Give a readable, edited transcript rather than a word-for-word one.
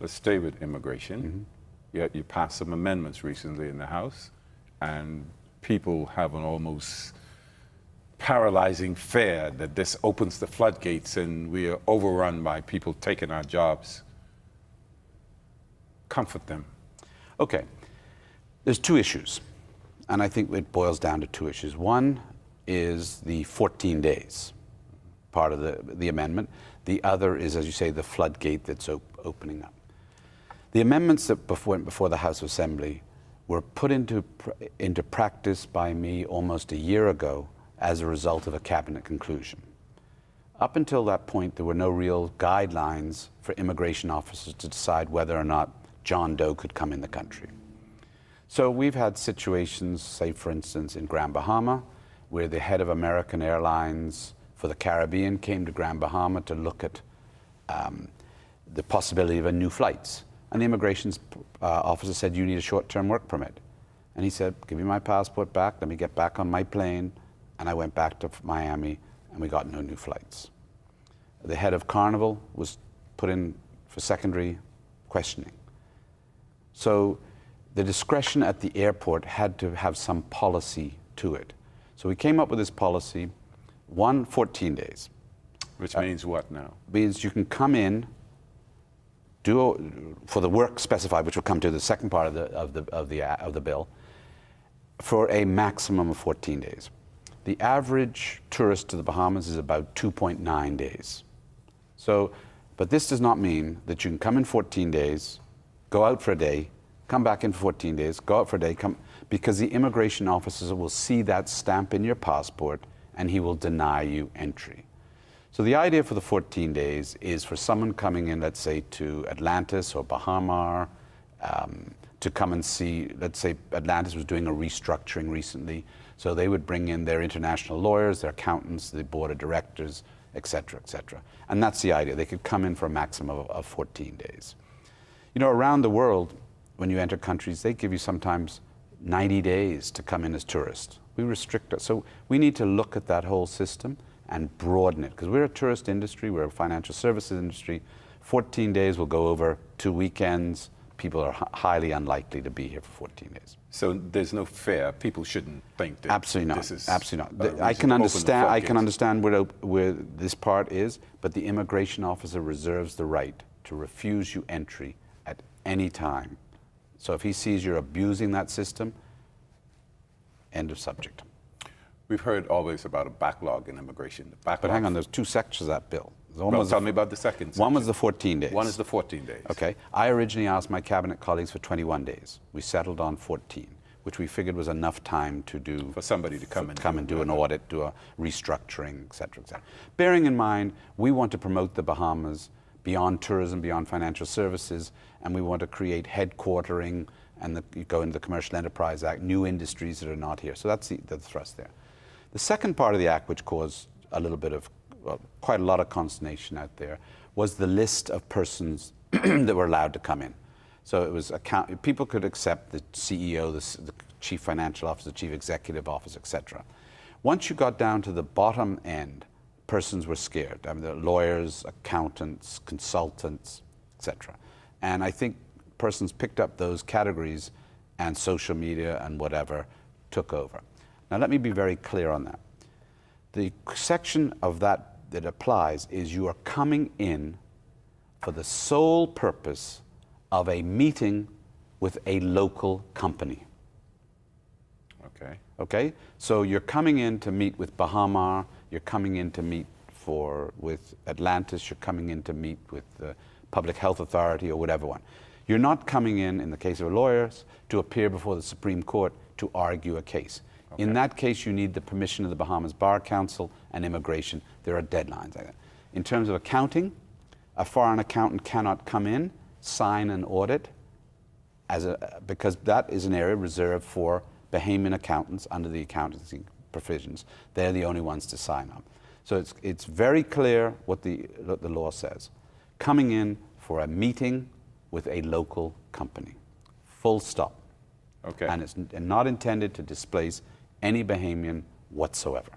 let's stay with immigration. Yet you passed some amendments recently in the House, and people have an almost paralyzing fear that this opens the floodgates and we are overrun by people taking our jobs. Comfort them. Okay. There's two issues, and I think it boils down to two issues. One is the 14 days, part of the amendment. The other is, as you say, the floodgate that's opening up. The amendments that went before the House Assembly were put into practice by me almost a year ago as a result of a cabinet conclusion. Up until that point, there were no real guidelines for immigration officers to decide whether or not John Doe could come in the country. So we've had situations, say for instance in Grand Bahama, where the head of American Airlines for the Caribbean came to Grand Bahama to look at the possibility of new flights. And the immigration officer said, you need a short-term work permit. And he said, give me my passport back, let me get back on my plane. And I went back to Miami, and we got no new flights. The head of Carnival was put in for secondary questioning. So the discretion at the airport had to have some policy to it. So we came up with this policy, 14 days. Which means what now? Means you can come in, for the work specified, which will come to the second part of the bill, for a maximum of 14 days. The average tourist to the Bahamas is about 2.9 days. So, but this does not mean that you can come in 14 days, go out for a day, come back in for 14 days, go out for a day, because the immigration officer will see that stamp in your passport and he will deny you entry. So the idea for the 14 days is for someone coming in, let's say, to Atlantis or Bahamar, to come and see, let's say Atlantis was doing a restructuring recently, so they would bring in their international lawyers, their accountants, the board of directors, et cetera, et cetera. And that's the idea. They could come in for a maximum of 14 days. You know, around the world, when you enter countries, they give you sometimes 90 days to come in as tourists. We restrict it. So we need to look at that whole system and broaden it, because we're a tourist industry, we're a financial services industry. 14 days will go over 2 weekends. People are highly unlikely to be here for 14 days. So there's no fear. People shouldn't think that absolutely not. This is absolutely not. I can understand where this part is, but the immigration officer reserves the right to refuse you entry at any time. So if he sees you're abusing that system, end of subject. We've heard always about a backlog in immigration. But hang on, there's two sections of that bill. Tell me about the second section. One was the 14 days. One is the 14 days. Okay. I originally asked my cabinet colleagues for 21 days. We settled on 14, which we figured was enough time to do... For somebody to come and do an audit, do a restructuring, et cetera, et cetera. Bearing in mind, we want to promote the Bahamas beyond tourism, beyond financial services, and we want to create headquartering and you go into the Commercial Enterprise Act, new industries that are not here. So that's the thrust there. The second part of the act, which caused a little bit of, well, quite a lot of consternation out there, was the list of persons that were allowed to come in. So it was people could accept the CEO, the chief financial officer, the chief executive officer, et cetera. Once you got down to the bottom end, persons were scared. I mean, the lawyers, accountants, consultants, et cetera. And I think persons picked up those categories, and social media and whatever took over. Now, let me be very clear on that. The section of that applies is you are coming in for the sole purpose of a meeting with a local company. Okay. Okay? So you're coming in to meet with Bahamar, you're coming in to meet with Atlantis, you're coming in to meet with the Public Health Authority or whatever one. You're not coming in the case of lawyers, to appear before the Supreme Court to argue a case. Okay. In that case, you need the permission of the Bahamas Bar Council and immigration. There are deadlines like that. In terms of accounting, a foreign accountant cannot come in, sign an audit, because that is an area reserved for Bahamian accountants under the accountancy provisions. They're the only ones to sign up. So it's very clear what the law says. Coming in for a meeting with a local company. Full stop. Okay. And it's not intended to displace any Bahamian whatsoever.